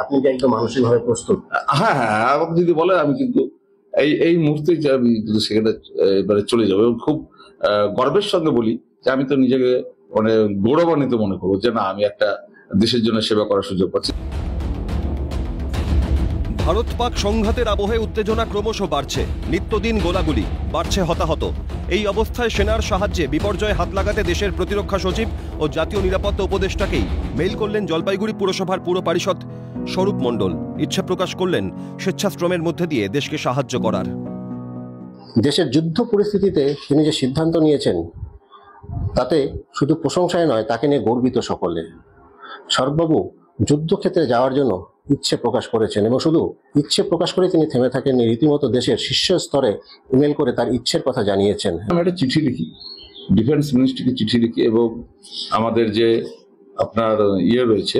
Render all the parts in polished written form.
আপনি যে একদম মানসিকভাবে প্রস্তুত? হ্যাঁ হ্যাঁ, আপনি যদি বলেন আমি কিন্তু এই মুহূর্তে আমি কিন্তু সেখানে এবারে চলে যাবো এবং খুব গর্বের সঙ্গে বলি যে আমি তো নিজেকে মানে গৌরবান্বিত মনে করবো যে না, আমি একটা দেশের জন্য সেবা করার সুযোগ পাচ্ছি। ভারত পাক সংঘাতের আবহে উত্তেজনা ক্রমশ বাড়ছে, নিত্যদিন গোলাগুলি, বাড়ছে হতাহত। এই অবস্থায় সেনার সাহায্যে বিপর্যয়ে হাত লাগাতে দেশের প্রতিরক্ষা সচিব ও জাতীয় নিরাপত্তা উপদেষ্টাকেই মেইল করলেন জলপাইগুড়ি পুরসভার পুর পারিষদ স্বরূপ মণ্ডল। ইচ্ছা প্রকাশ করলেন স্বেচ্ছাশ্রমের মধ্যে দিয়ে দেশকে সাহায্য করার। দেশের যুদ্ধ পরিস্থিতিতে তিনি যে সিদ্ধান্ত নিয়েছেন তাতে শুধু প্রশংসায় নয়, তাকে নিয়ে গর্বিত সকলে। স্বরূপবাবু যুদ্ধক্ষেত্রে যাওয়ার জন্য ইচ্ছে প্রকাশ করেছেন এবং শুধু ইচ্ছে প্রকাশ করে তিনি থেমে থাকেননি, রীতিমতো দেশের শীর্ষ স্তরে ইমেল করে তার ইচ্ছের কথা জানিয়েছেন। আমি একটা চিঠি লিখি, ডিফেন্স মিনিস্ট্রিকে চিঠি লিখি এবং আমাদের যে আপনার রয়েছে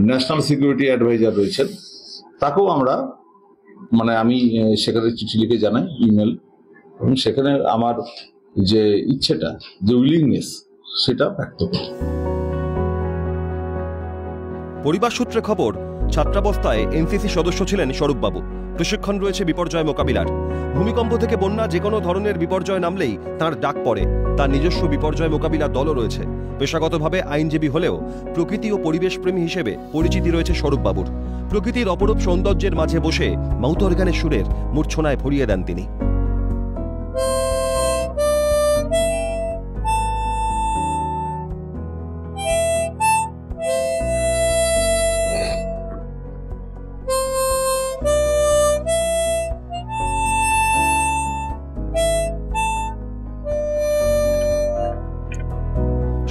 ন্যাশনাল সিকিউরিটি অ্যাডভাইজার রয়েছেন, তাকেও আমরা আমি সেখানে চিঠি লিখে জানাই, ইমেল, এবং সেখানে আমার যে ইচ্ছেটা, যে উইলিংনেস, সেটা ব্যক্ত করি। পরিবার সূত্রে খবর, ছাত্রাবস্থায় এনসিসি সদস্য ছিলেন স্বরূপবাবু। প্রশিক্ষণ রয়েছে বিপর্যয় মোকাবিলার। ভূমিকম্প থেকে বন্যা, যে কোনো ধরনের বিপর্যয় নামলেই তার ডাক পড়ে। তার নিজস্ব বিপর্যয় মোকাবিলা দলও রয়েছে। পেশাগতভাবে আইনজীবী হলেও প্রকৃতি ও পরিবেশ প্রেমী হিসেবে পরিচিতি রয়েছে স্বরূপবাবুর। প্রকৃতির অপরূপ সৌন্দর্যের মাঝে বসে মাউথ অর্গানের সুরের মূর্ছনায় ভরিয়ে দেন তিনি।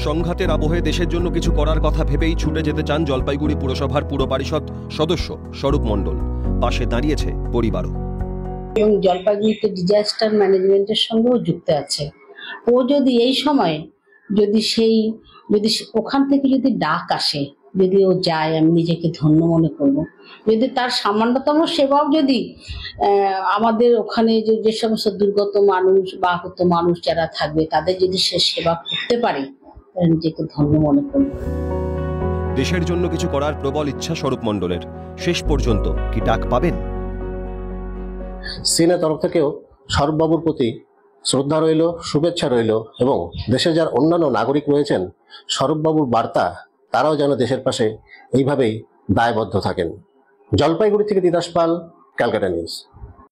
সংঘাতের আবহে দেশের জন্য কিছু করার কথা ভেবেই ছুটে যেতে চান জলপাইগুড়ি পুরসভার পুর পারিষদ সদস্য স্বরূপ মণ্ডল। পাশে দাঁড়িয়েছে পরিবারও। এবং জলপাইগুড়িতে ডিজাস্টার ম্যানেজমেন্টের সঙ্গেও যুক্ত আছে। ও যদি এই সময় যদি ওখান থেকে যদি ডাক আসে, যদি ও যায়, আমি নিজেকে ধন্য মনে করব। যদি তার সামান্যতম সেবাও যদি আমাদের ওখানে যে সমস্ত দুর্গত মানুষ বা আহত মানুষ যারা থাকবে তাদের যদি সে সেবা করতে পারে, নিজেকে ধন্য মনে করব। দেশের জন্য কিছু করার প্রবল ইচ্ছা স্বরূপ মণ্ডলের। শেষ পর্যন্ত কি ডাক পাবেন? সিনের তরফ থেকেও স্বরূপবাবুর প্রতি শ্রদ্ধা রইল, শুভেচ্ছা রইল এবং দেশে যার অন্যান্য নাগরিক রয়েছেন, স্বরূপবাবুর বার্তা তারাও যেন দেশের পাশে এইভাবেই দায়বদ্ধ থাকেন। জলপাইগুড়ি থেকে দিদাস পাল, ক্যালকাটা নিউজ।